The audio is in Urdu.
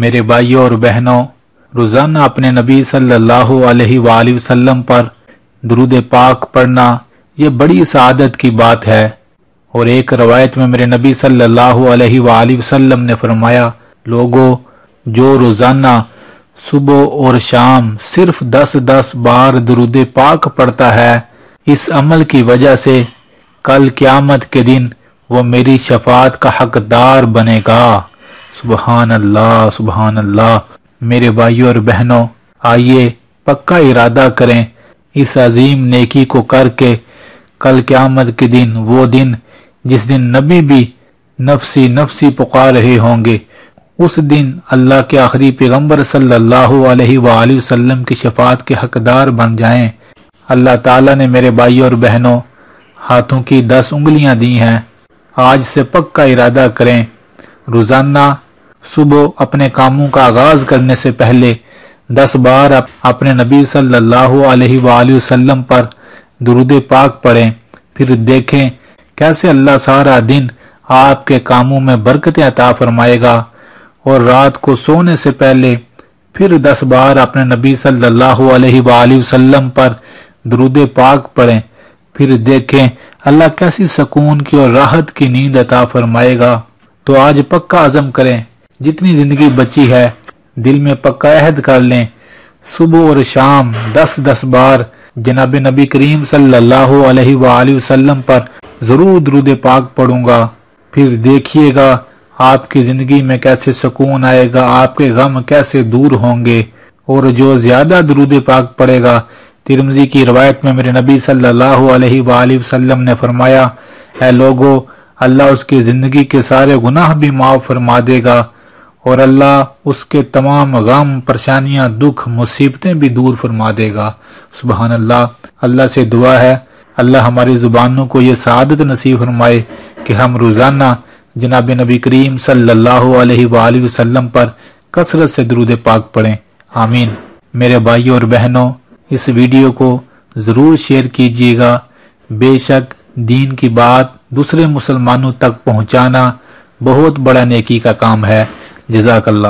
میرے بھائیوں اور بہنوں، روزانہ اپنے نبی صلی اللہ علیہ وآلہ وسلم پر درود پاک پڑھنا یہ بڑی سعادت کی بات ہے۔ اور ایک روایت میں میرے نبی صلی اللہ علیہ وآلہ وسلم نے فرمایا، لوگوں جو روزانہ صبح اور شام صرف 10 بار درود پاک پڑھتا ہے، اس عمل کی وجہ سے کل قیامت کے دن وہ میری شفاعت کا حقدار بنے گا۔ سبحان اللہ، سبحان اللہ۔ میرے بھائیوں اور بہنوں، آئیے پکا ارادہ کریں اس عظیم نیکی کو کر کے کل قیامت کے دن، وہ دن جس دن نبی بھی نفسی نفسی پکار رہے ہوں گے، اس دن اللہ کے آخری پیغمبر صلی اللہ علیہ وآلہ وسلم کی شفاعت کے حقدار بن جائیں۔ اللہ تعالیٰ نے میرے بھائیوں اور بہنوں ہاتھوں کی 10 انگلیاں دی ہیں۔ آج سے پکا ارادہ کریں، روزانہ صبح اپنے کاموں کا آغاز کرنے سے پہلے 10 بار اپنے نبی صلی اللہ علیہ وآلہ وسلم پر درود پاک پڑھیں، پھر دیکھیں کیسے اللہ سارا دن آپ کے کاموں میں برکتیں عطا فرمائے گا۔ اور رات کو سونے سے پہلے پھر 10 بار اپنے نبی صلی اللہ علیہ وآلہ وسلم پر درود پاک پڑھیں، پھر دیکھیں اللہ کیسی سکون کی اور راحت کی نیند عطا فرمائے گا۔ تو آج پکا عزم کریں، جتنی زندگی بچی ہے دل میں پکا عہد کر لیں، صبح اور شام 10 بار جناب نبی کریم صلی اللہ علیہ وآلہ وسلم پر ضرور درود پاک پڑھوں گا۔ پھر دیکھیے گا آپ کی زندگی میں کیسے سکون آئے گا، آپ کے غم کیسے دور ہوں گے۔ اور جو زیادہ درود پاک پڑھے گا، ترمذی کی روایت میں میرے نبی صلی اللہ علیہ وآلہ وسلم نے فرمایا، اے لوگو، اللہ اس کی زندگی کے سارے گناہ بھی معاف فرما دے گا، اور اللہ اس کے تمام غم، پریشانیاں، دکھ، مصیبتیں بھی دور فرما دے گا۔ سبحان اللہ۔ اللہ سے دعا ہے اللہ ہماری زبانوں کو یہ سعادت نصیب فرمائے کہ ہم روزانہ جناب نبی کریم صلی اللہ علیہ وآلہ وسلم پر کثرت سے درود پاک پڑھیں، آمین۔ میرے بھائیوں اور بہنوں، اس ویڈیو کو ضرور شیئر کیجیے گا۔ بے شک دین کی بات دوسرے مسلمانوں تک پہنچانا بہت بڑا نیکی کا کام ہے۔ جزاک اللہ۔